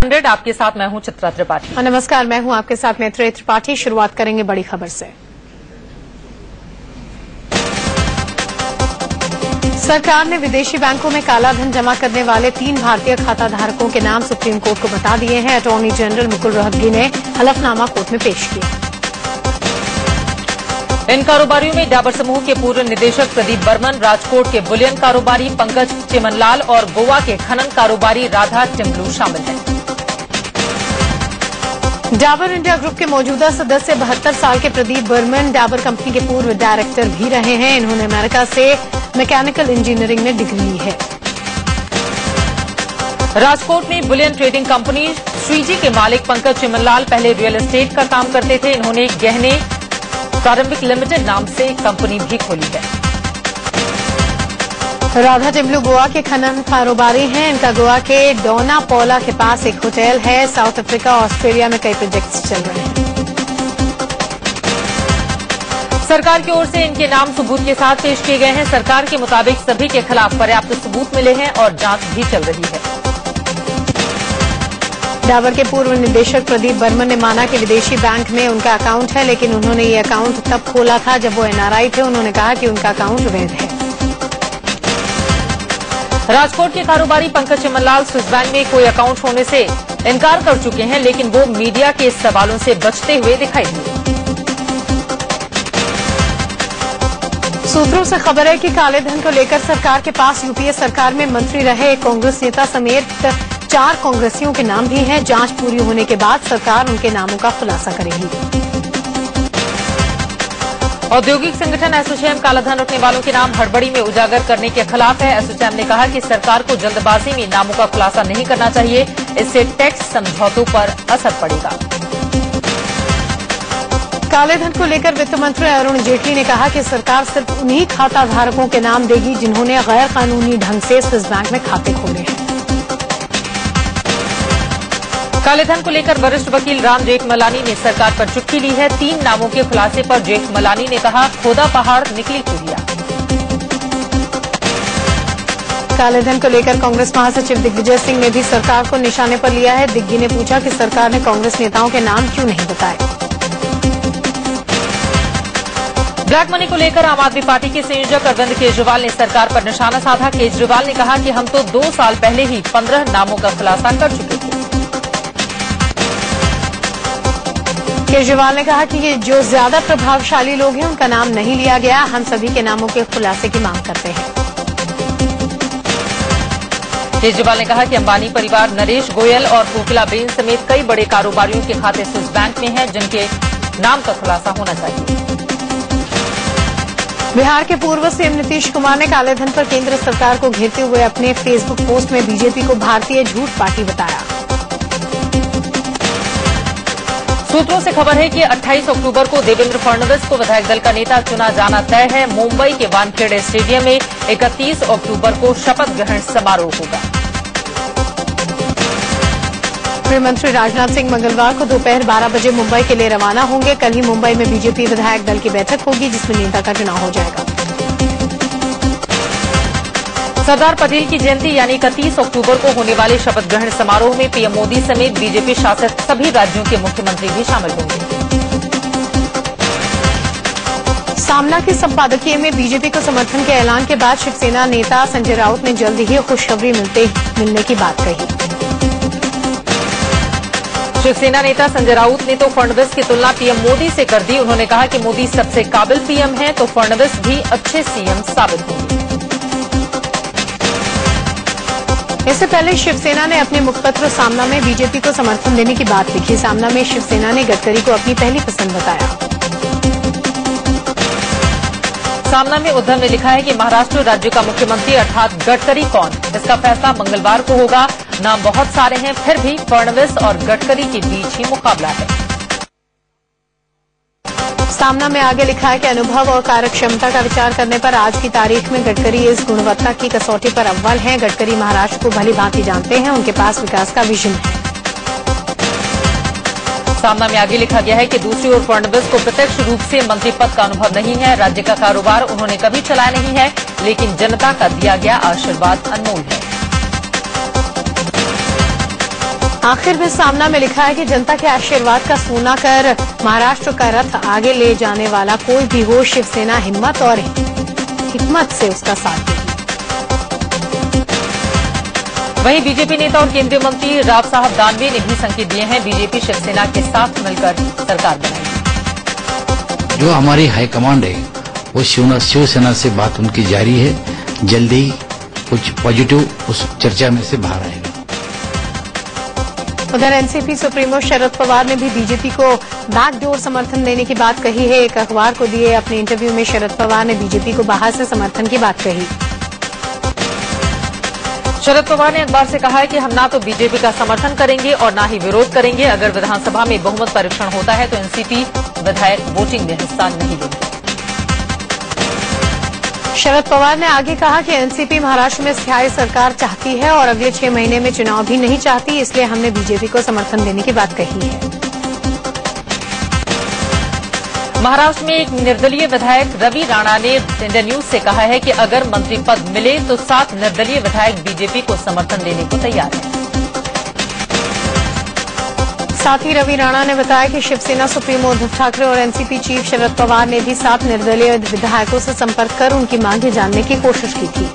आपके साथ मैं हूं चित्रा त्रिपाठी। नमस्कार, मैं हूं आपके साथ मैत्री त्रिपाठी। शुरुआत करेंगे बड़ी खबर से। सरकार ने विदेशी बैंकों में काला धन जमा करने वाले 3 भारतीय खाता धारकों के नाम सुप्रीम कोर्ट को बता दिए हैं। अटॉर्नी जनरल मुकुल रोहतगी ने हलफनामा कोर्ट में पेश किया। इन कारोबारियों में डाबर समूह के पूर्व निदेशक प्रदीप बर्मन, राजकोट के बुलियन कारोबारी पंकज चिमनलाल और गोवा के खनन कारोबारी राधा टिम्बलू शामिल हैं। डाबर इंडिया ग्रुप के मौजूदा सदस्य 72 साल के प्रदीप बर्मन डाबर कंपनी के पूर्व डायरेक्टर भी रहे हैं। इन्होंने अमेरिका से मैकेनिकल इंजीनियरिंग में डिग्री ली है। राजकोट में बुलियन ट्रेडिंग कंपनी श्रीजी के मालिक पंकज चिमनलाल पहले रियल एस्टेट का काम करते थे। इन्होंने गहने प्रारंभिक लिमिटेड नाम से कंपनी भी खोली है। राधा टिम्बलू गोवा के खनन कारोबारी हैं। इनका गोवा के डोना पौला के पास एक होटल है। साउथ अफ्रीका और ऑस्ट्रेलिया में कई प्रोजेक्ट्स चल रहे हैं। सरकार की ओर से इनके नाम सबूत के साथ पेश किए गए हैं। सरकार के मुताबिक सभी के खिलाफ पर्याप्त सबूत मिले हैं और जांच भी चल रही है। डाबर के पूर्व निदेशक प्रदीप बर्मन ने माना कि विदेशी बैंक में उनका अकाउंट है, लेकिन उन्होंने ये अकाउंट तब खोला था जब वो एनआरआई थे। उन्होंने कहा कि उनका अकाउंट वैध है। राजकोट के कारोबारी पंकज चिमनलाल स्विस बैंक में कोई अकाउंट होने से इनकार कर चुके हैं, लेकिन वो मीडिया के सवालों से बचते हुए दिखाई दिए। सूत्रों से खबर है कि काले धन को लेकर सरकार के पास यूपीए सरकार में मंत्री रहे कांग्रेस नेता समेत 4 कांग्रेसियों के नाम भी हैं। जांच पूरी होने के बाद सरकार उनके नामों का खुलासा करेगी। औद्योगिक संगठन एसोचैम कालाधन रखने वालों के नाम हड़बड़ी में उजागर करने के खिलाफ है। एसोचैम ने कहा कि सरकार को जल्दबाजी में नामों का खुलासा नहीं करना चाहिए, इससे टैक्स समझौतों पर असर पड़ेगा। काले धन को लेकर वित्त मंत्री अरुण जेटली ने कहा कि सरकार सिर्फ उन्हीं खाता धारकों के नाम देगी जिन्होंने गैर कानूनी ढंग से स्विस बैंक में खाते खोले हैं। कालेधन को लेकर वरिष्ठ वकील राम जेठमलानी ने सरकार पर चिट्ठी ली है। 3 नामों के खुलासे पर जेठमलानी ने कहा, खोदा पहाड़ निकली चिड़िया। कालेधन को लेकर कांग्रेस महासचिव दिग्विजय सिंह ने भी सरकार को निशाने पर लिया है। दिग्गी ने पूछा कि सरकार ने कांग्रेस नेताओं के नाम क्यों नहीं बताए। ब्लैक मनी को लेकर आम आदमी पार्टी के संयोजक अरविंद केजरीवाल ने सरकार पर निशाना साधा। केजरीवाल ने कहा कि हम तो 2 साल पहले ही 15 नामों का खुलासा कर चुके थे। केजरीवाल ने कहा कि ये जो ज्यादा प्रभावशाली लोग हैं उनका नाम नहीं लिया गया। हम सभी के नामों के खुलासे की मांग करते हैं। केजरीवाल ने कहा कि अंबानी परिवार, नरेश गोयल और कोकिलाबेन समेत कई बड़े कारोबारियों के खाते स्विस बैंक में हैं, जिनके नाम का खुलासा होना चाहिए। बिहार के पूर्व सीएम नीतीश कुमार ने कालेधन पर केंद्र सरकार को घेरते हुए अपने फेसबुक पोस्ट में बीजेपी को भारतीय झूठ पार्टी बताया। सूत्रों से खबर है कि 28 अक्टूबर को देवेंद्र फडणवीस को विधायक दल का नेता चुना जाना तय है। मुंबई के वानखेड़े स्टेडियम में 31 अक्टूबर को शपथ ग्रहण समारोह होगा। गृहमंत्री राजनाथ सिंह मंगलवार को दोपहर 12 बजे मुंबई के लिए रवाना होंगे। कल ही मुंबई में बीजेपी विधायक दल की बैठक होगी, जिसमें नेता का चुनाव हो जाएगा। सरदार पटेल की जयंती यानी 31 अक्टूबर को होने वाले शपथ ग्रहण समारोह में पीएम मोदी समेत बीजेपी शासित सभी राज्यों के मुख्यमंत्री भी शामिल होंगे। सामना के संपादकीय में बीजेपी को समर्थन के ऐलान के बाद शिवसेना नेता संजय राउत ने जल्द ही खुशखबरी मिलने की बात कही। शिवसेना नेता संजय राउत ने तो फडणवीस की तुलना पीएम मोदी से कर दी। उन्होंने कहा कि मोदी सबसे काबिल पीएम हैं, तो फडणवीस भी अच्छे सीएम साबित होंगे। इससे पहले शिवसेना ने अपने मुखपत्र सामना में बीजेपी को समर्थन देने की बात लिखी। सामना में शिवसेना ने गडकरी को अपनी पहली पसंद बताया। सामना में उद्धव ने लिखा है कि महाराष्ट्र राज्य का मुख्यमंत्री अर्थात गडकरी कौन, इसका फैसला मंगलवार को होगा। नाम बहुत सारे हैं, फिर भी फडणवीस और गडकरी के बीच ही मुकाबला है। सामना में आगे लिखा है कि अनुभव और कार्यक्षमता का विचार करने पर आज की तारीख में गडकरी इस गुणवत्ता की कसौटी पर अव्वल हैं। गडकरी महाराष्ट्र को भली भांति जानते हैं, उनके पास विकास का विजन है। सामना में आगे लिखा गया है कि दूसरी ओर फडणवीस को प्रत्यक्ष रूप से मंत्री पद का अनुभव नहीं है। राज्य का कारोबार उन्होंने कभी चलाया नहीं है, लेकिन जनता का दिया गया आशीर्वाद अनमोल है। आखिर में सामना में लिखा है कि जनता के आशीर्वाद का सोना कर महाराष्ट्र का रथ आगे ले जाने वाला कोई भी हो, शिवसेना हिम्मत और हिकमत से उसका साथ देगी। वहीं बीजेपी नेता और केंद्रीय मंत्री राव साहब दानवे ने भी संकेत दिए हैं, बीजेपी शिवसेना के साथ मिलकर सरकार बनाएगी। जो हमारी हाईकमांड है वो शिवसेना से बात उनकी जारी है, जल्दी ही कुछ पॉजिटिव उस चर्चा में से बाहर आएगा। उधर एनसीपी सुप्रीमो शरद पवार ने भी बीजेपी को बैकडोर समर्थन देने की बात कही है। एक अखबार को दिए अपने इंटरव्यू में शरद पवार ने बीजेपी को बाहर से समर्थन की बात कही। शरद पवार ने अखबार से कहा है कि हम ना तो बीजेपी का समर्थन करेंगे और ना ही विरोध करेंगे। अगर विधानसभा में बहुमत परीक्षण होता है तो एनसीपी विधायक वोटिंग में हिस्सा नहीं लेंगे। शरद पवार ने आगे कहा कि एनसीपी महाराष्ट्र में स्थायी सरकार चाहती है और अगले 6 महीने में चुनाव भी नहीं चाहती, इसलिए हमने बीजेपी को समर्थन देने की बात कही है। महाराष्ट्र में एक निर्दलीय विधायक रवि राणा ने इंडिया न्यूज से कहा है कि अगर मंत्री पद मिले तो 7 निर्दलीय विधायक बीजेपी को समर्थन देने को तैयार हैं। साथ ही रवि राणा ने बताया कि शिवसेना सुप्रीमो उद्धव ठाकरे और एनसीपी चीफ शरद पवार ने भी 7 निर्दलीय विधायकों से संपर्क कर उनकी मांगे जानने की कोशिश की थी।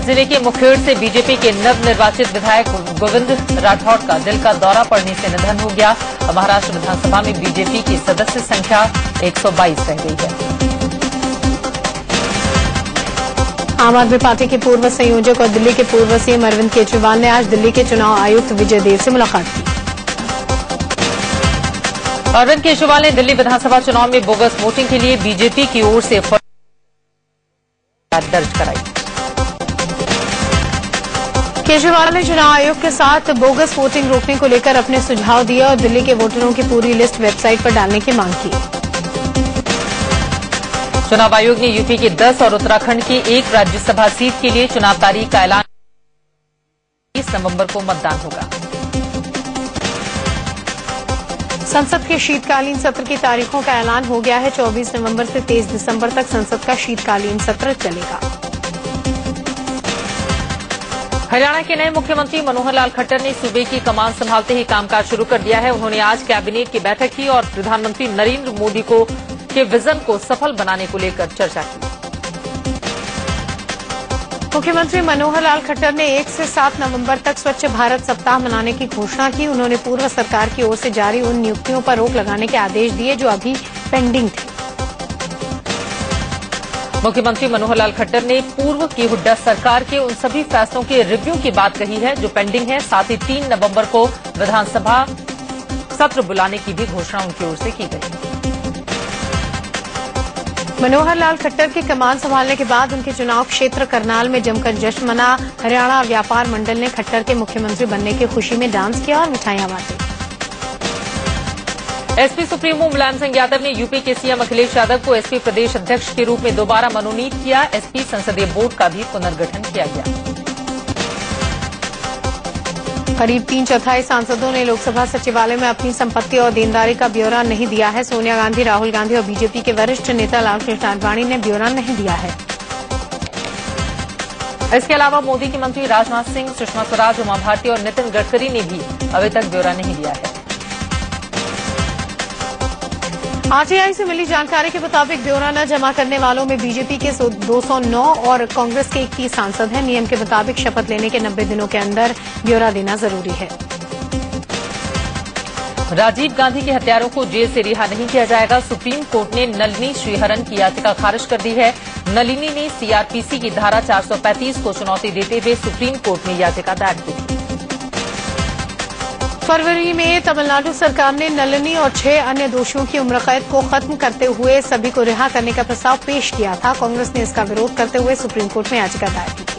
जिले के मुखेड़ से बीजेपी के नवनिर्वाचित विधायक गोविंद राठौड़ का दिल का दौरा पड़ने से निधन हो गया। महाराष्ट्र विधानसभा में बीजेपी की सदस्य संख्या 122 रह गई है। आम आदमी पार्टी के पूर्व संयोजक और दिल्ली के पूर्व सीएम अरविंद केजरीवाल ने आज दिल्ली के चुनाव आयुक्त विजय देव से मुलाकात की। अरविंद केजरीवाल ने दिल्ली विधानसभा चुनाव में बोगस वोटिंग के लिए बीजेपी की ओर से दर्ज कराई। केजरीवाल ने चुनाव आयोग के साथ बोगस वोटिंग रोकने को लेकर अपने सुझाव दिए और दिल्ली के वोटरों की पूरी लिस्ट वेबसाइट पर डालने की मांग की। चुनाव आयोग ने यूपी की 10 और उत्तराखंड की 1 राज्यसभा सीट के लिए चुनाव तारीख का ऐलान 20 नवंबर को मतदान होगा। संसद के शीतकालीन सत्र की तारीखों का ऐलान हो गया है। 24 नवंबर से 23 दिसंबर तक संसद का शीतकालीन सत्र चलेगा। हरियाणा के नए मुख्यमंत्री मनोहर लाल खट्टर ने सूबे की कमान संभालते ही कामकाज शुरू कर दिया है। उन्होंने आज कैबिनेट की बैठक की और प्रधानमंत्री नरेंद्र मोदी के विजन को सफल बनाने को लेकर चर्चा की। मुख्यमंत्री मनोहर लाल खट्टर ने 1 से 7 नवंबर तक स्वच्छ भारत सप्ताह मनाने की घोषणा की। उन्होंने पूर्व सरकार की ओर से जारी उन नियुक्तियों पर रोक लगाने के आदेश दिए जो अभी पेंडिंग थे। मुख्यमंत्री मनोहर लाल खट्टर ने पूर्व की हुड्डा सरकार के उन सभी फैसलों के रिव्यू की बात कही है जो पेंडिंग है। साथ ही 3 नवंबर को विधानसभा सत्र बुलाने की भी घोषणा उनकी ओर से की गई। मनोहर लाल खट्टर की कमान संभालने के बाद उनके चुनाव क्षेत्र करनाल में जमकर जश्न मना। हरियाणा व्यापार मंडल ने खट्टर के मुख्यमंत्री बनने की खुशी में डांस किया और मिठाइयां बांटी। एसपी सुप्रीमो मुलायम सिंह यादव ने यूपी के सीएम अखिलेश यादव को एसपी प्रदेश अध्यक्ष के रूप में दोबारा मनोनीत किया। एसपी संसदीय बोर्ड का भी पुनर्गठन किया गया। करीब 3/4 सांसदों ने लोकसभा सचिवालय में अपनी संपत्ति और देनदारी का ब्यौरा नहीं दिया है। सोनिया गांधी, राहुल गांधी और बीजेपी के वरिष्ठ नेता लालकृष्ण आडवाणी ने ब्यौरा नहीं दिया है। इसके अलावा मोदी के मंत्री राजनाथ सिंह, सुषमा स्वराज, उमा भारती और नितिन गडकरी ने भी अभी तक ब्यौरा नहीं दिया है। आरटीआई से मिली जानकारी के मुताबिक ब्यौरा न जमा करने वालों में बीजेपी के 209 और कांग्रेस के 31 सांसद हैं। नियम के मुताबिक शपथ लेने के 90 दिनों के अंदर ब्यौरा देना जरूरी है। राजीव गांधी के हत्यारों को जेल से रिहा नहीं किया जाएगा। सुप्रीम कोर्ट ने नलिनी श्रीहरन की याचिका खारिज कर दी है। नलिनी ने सीआरपीसी की धारा 435 को चुनौती देते हुए सुप्रीम कोर्ट में याचिका दायर की थी। फरवरी में तमिलनाडु सरकार ने नलिनी और 6 अन्य दोषियों की उम्र कैद को खत्म करते हुए सभी को रिहा करने का प्रस्ताव पेश किया था। कांग्रेस ने इसका विरोध करते हुए सुप्रीम कोर्ट में याचिका दायर की थी।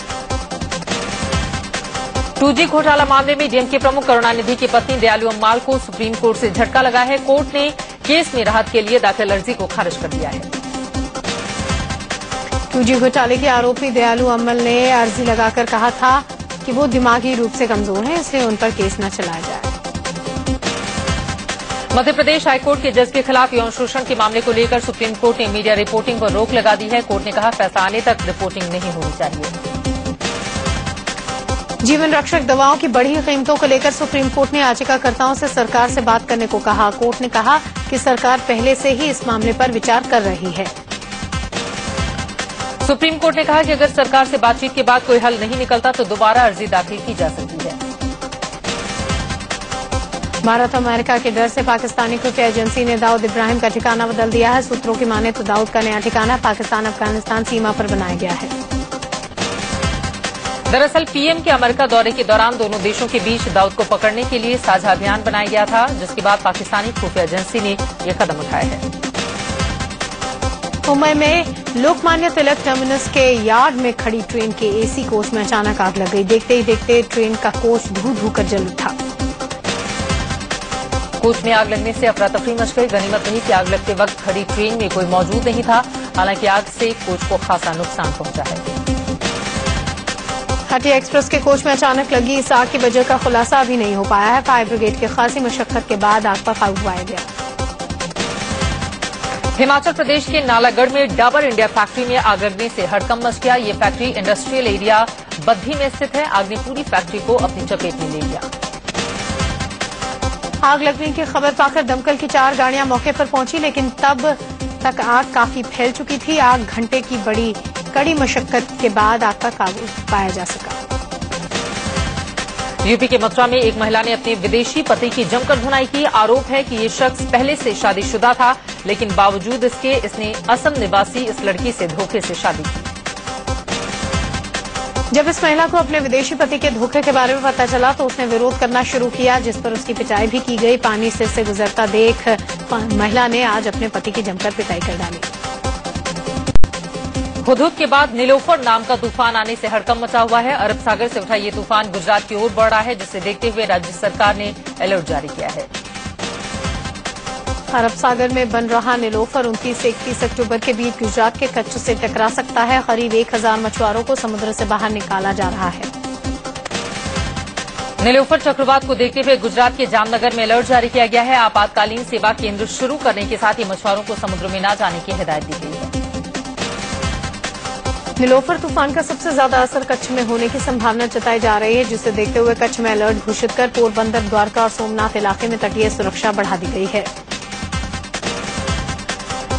2G घोटाला मामले में डीएमके प्रमुख करुणानिधि की पत्नी दयालु अम्माल को सुप्रीम कोर्ट से झटका लगा है। कोर्ट ने केस में राहत के लिए दाखिल अर्जी को खारिज कर दिया है। 2G घोटाले के आरोपी दयालु अम्मल ने अर्जी लगाकर कहा था कि वो दिमागी रूप से कमजोर हैं, इसलिए उन पर केस न चलाया जाए। मध्य प्रदेश हाईकोर्ट के जज के खिलाफ यौन शोषण के मामले को लेकर सुप्रीम कोर्ट ने मीडिया रिपोर्टिंग पर रोक लगा दी है। कोर्ट ने कहा फैसला आने तक रिपोर्टिंग नहीं होनी चाहिए। जीवन रक्षक दवाओं की बढ़ी कीमतों को लेकर सुप्रीम कोर्ट ने याचिकाकर्ताओं से सरकार से बात करने को कहा। कोर्ट ने कहा कि सरकार पहले से ही इस मामले पर विचार कर रही है। सुप्रीम कोर्ट ने कहा कि अगर सरकार से बातचीत के बाद कोई हल नहीं निकलता तो दोबारा अर्जी दाखिल की जा सकती है। भारत और अमेरिका के डर से पाकिस्तानी खुफिया एजेंसी ने दाऊद इब्राहिम का ठिकाना बदल दिया है। सूत्रों की माने तो दाऊद का नया ठिकाना पाकिस्तान अफगानिस्तान सीमा पर बनाया गया है। दरअसल पीएम के अमेरिका दौरे के दौरान दोनों देशों के बीच दाऊद को पकड़ने के लिए साझा अभियान बनाया गया था, जिसके बाद पाकिस्तानी खुफिया एजेंसी ने यह कदम उठाया है। मुंबई में लोकमान्य तिलक टर्मिनस के यार्ड में खड़ी ट्रेन के एसी कोच में अचानक आग लग गई। देखते ही देखते ट्रेन का कोच धू धू कर जल उठा। कोच में आग लगने से अफरा तफरी मच गई। गनीमत रही कि आग लगते वक्त खड़ी ट्रेन में कोई मौजूद नहीं था। हालांकि आग से कोच को खासा नुकसान पहुंचा है। हटिया एक्सप्रेस के कोच में अचानक लगी इस आग की वजह का खुलासा अभी नहीं हो पाया है। फायर ब्रिगेड की खासी मशक्कत के बाद आग पर काबू पाया गया। हिमाचल प्रदेश के नालागढ़ में डाबर इंडिया फैक्ट्री में आग लगने से हड़कंप मच गया। ये फैक्ट्री इंडस्ट्रियल एरिया बद्धी में स्थित है। आग ने पूरी फैक्ट्री को अपनी चपेट में ले लिया। आग लगने की खबर पाकर दमकल की 4 गाड़ियां मौके पर पहुंची, लेकिन तब तक आग काफी फैल चुकी थी। आग घंटे की बड़ी कड़ी मशक्कत के बाद आग पर काबू पाया जा सका। यूपी के मथुरा में एक महिला ने अपने विदेशी पति की जमकर धुनाई की। आरोप है कि ये शख्स पहले से शादीशुदा था, लेकिन बावजूद इसके इसने असम निवासी इस लड़की से धोखे से शादी की। जब इस महिला को अपने विदेशी पति के धोखे के बारे में पता चला तो उसने विरोध करना शुरू किया, जिस पर उसकी पिटाई भी की गई। पानी सिर से गुजरता देख महिला ने आज अपने पति की जमकर पिटाई कर डाली। हुदहुद के बाद नीलोफर नाम का तूफान आने से हड़कंप मचा हुआ है। अरब सागर से उठा ये तूफान गुजरात की ओर बढ़ रहा है, जिसे देखते हुए राज्य सरकार ने अलर्ट जारी किया है। अरब सागर में बन रहा नीलोफर 29 से 31 अक्टूबर के बीच गुजरात के कच्छ से टकरा सकता है। करीब 1000 मछुआरों को समुद्र से बाहर निकाला जा रहा है। नीलोफर चक्रवात को देखते हुए गुजरात के जामनगर में अलर्ट जारी किया गया है। आपातकालीन सेवा केंद्र शुरू करने के साथ ही मछुआरों को समुद्र में न जाने की हिदायत दी गई है। नीलोफर तूफान का सबसे ज्यादा असर कच्छ में होने की संभावना जताई जा रही है, जिसे देखते हुए कच्छ में अलर्ट घोषित कर पोरबंदर, द्वारका और सोमनाथ इलाके में तटीय सुरक्षा बढ़ा दी गई है।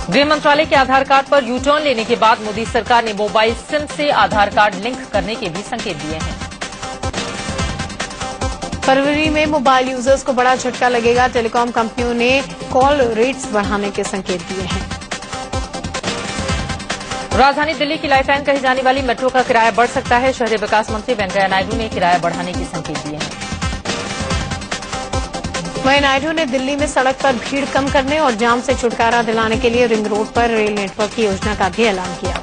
गृह मंत्रालय के आधार कार्ड पर यू टर्न लेने के बाद मोदी सरकार ने मोबाइल सिम से आधार कार्ड लिंक करने के भी संकेत दिए हैं। फरवरी में मोबाइल यूजर्स को बड़ा झटका लगेगा। टेलीकॉम कंपनियों ने कॉल रेट्स बढ़ाने के संकेत दिए हैं। राजधानी दिल्ली की लाइफलाइन कही जाने वाली मेट्रो का किराया बढ़ सकता है। शहरी विकास मंत्री वेंकैया नायडू ने किराया बढ़ाने के संकेत दिए हैं। वहीं नायडू ने दिल्ली में सड़क पर भीड़ कम करने और जाम से छुटकारा दिलाने के लिए रिंग रोड पर रेल नेटवर्क की योजना का भी ऐलान किया।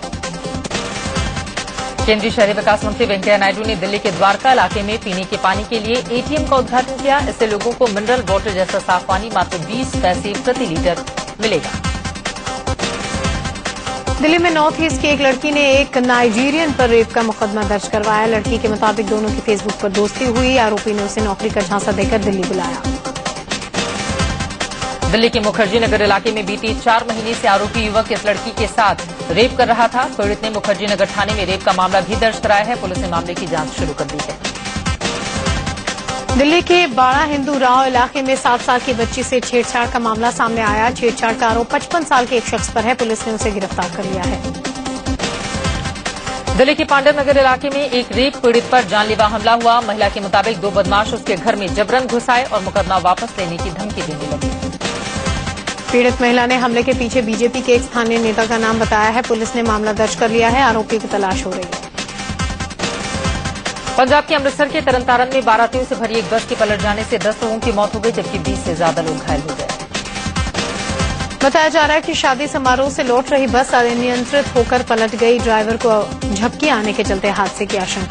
केंद्रीय शहरी विकास मंत्री वेंकैया नायडू ने दिल्ली के द्वारका इलाके में पीने के पानी के लिए एटीएम का उद्घाटन किया। इससे लोगों को मिनरल वाटर जैसा साफ पानी मात्र 20 पैसे प्रति लीटर मिलेगा। दिल्ली में नॉर्थ ईस्ट की एक लड़की ने एक नाइजीरियन पर रेप का मुकदमा दर्ज करवाया। लड़की के मुताबिक दोनों की फेसबुक पर दोस्ती हुई। आरोपी ने उसे नौकरी का झांसा देकर दिल्ली बुलाया। दिल्ली के मुखर्जी नगर इलाके में बीते 4 महीने से आरोपी युवक इस लड़की के साथ रेप कर रहा था। पीड़ित ने मुखर्जी नगर थाने में रेप का मामला भी दर्ज कराया है। पुलिस ने मामले की जांच शुरू कर दी है। दिल्ली के बाड़ा हिंदू राव इलाके में 7 साल की बच्ची से छेड़छाड़ का मामला सामने आया। छेड़छाड़ का आरोप 55 साल के एक शख्स पर है। पुलिस ने उसे गिरफ्तार कर लिया है। दिल्ली के पांडव नगर इलाके में एक रेप पीड़ित पर जानलेवा हमला हुआ। महिला के मुताबिक 2 बदमाश उसके घर में जबरन घुस आए और मुकदमा वापस लेने की धमकी देने लगे। पीड़ित महिला ने हमले के पीछे बीजेपी के एक स्थानीय नेता का नाम बताया है। पुलिस ने मामला दर्ज कर लिया है। आरोपी की तलाश हो रही है। पंजाब के अमृतसर के तरनतारन में बारातियों से भरी एक बस के पलट जाने से 10 लोगों की मौत हो गई, जबकि 20 से ज्यादा लोग घायल हो गए। बताया जा रहा है कि शादी समारोह से लौट रही बस अनियंत्रित होकर पलट गई। ड्राइवर को झपकी आने के चलते हादसे की आशंका